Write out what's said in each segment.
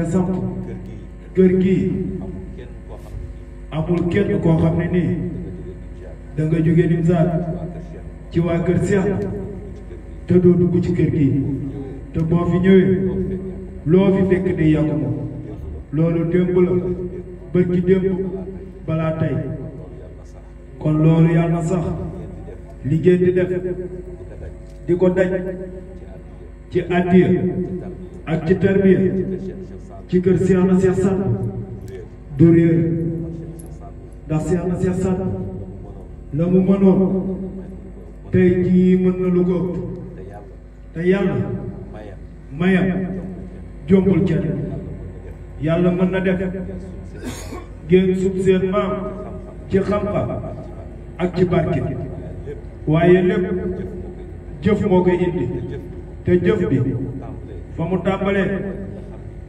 samp kër gi amul kenn koo xam ne nii da nga jóge Nimzaat ci waa kër Cheikh te doo dugg ci kër gi te boo fi ñëwee loo fi fekk ne yàqu moom loolu démb la bërki démb balaa tey kon loolu yàlla na sax liggéey di def di ko daj ci addiya ak ci tarbiya ci kër Cheikh na Cheikh Saad du réer ndax Cheikh na Cheikh Saad la mu mënoon tey jii mën na lu ko te yàlla mayam jombul kenn yàlla mën na def ngeen sub seen maam ci xam-xam ak ci barke waaye lépp jëf moo koy indi te jëf bi fa mu tàmbalee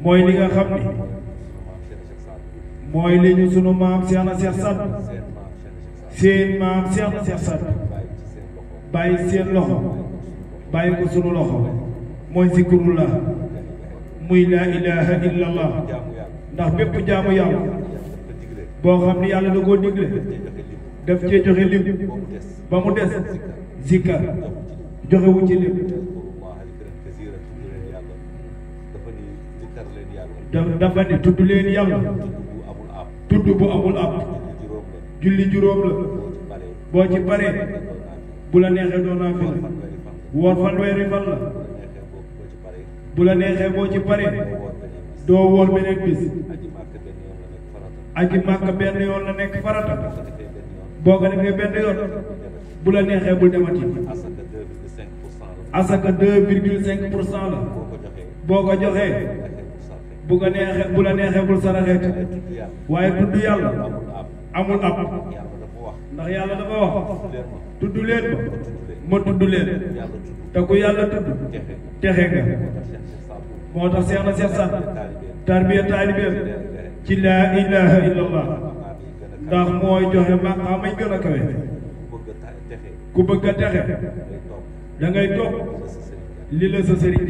mooy li nga xam ni mooy li ñu sunu maam Cheikh na Cheikh Saad seen maam Cheikh na Cheikh Saad bàyyi seen loxo bàyyi ko sunu loxo mooy zikrullah muy laa ilaha illallah ndax bépp jaamu yàlla boo xam ni yàlla da koo digle daf cee joxe lim ba mu des zikkar joxe wu ci lim dafa ni tudd leen yàlla tudd bu amul ab julli juróom la boo ci paree bu la neexee doo naa fi woor fanweeri fan la bu la neexee boo ci paree doo woor beneen bis aji màkk benn yoon la nekk farata boo ko defee benn yoon bu la neexee bul demati asaka 2,5% la boo ko joxee bu ko neexee bu la neexee bul saraxeet waaye tudd yàlla amul ab ndax yàlla dafa wax tudd leen ma tudd leen te ku yàlla tudd texe nga moo tax Cheikh na Cheikh Saad tarbiya taalibeem ci laa ilaha illallah ndax mooy joxe maqaam ay gën a kawe ku bëgg a texe da ngay toog li la sa sëriñ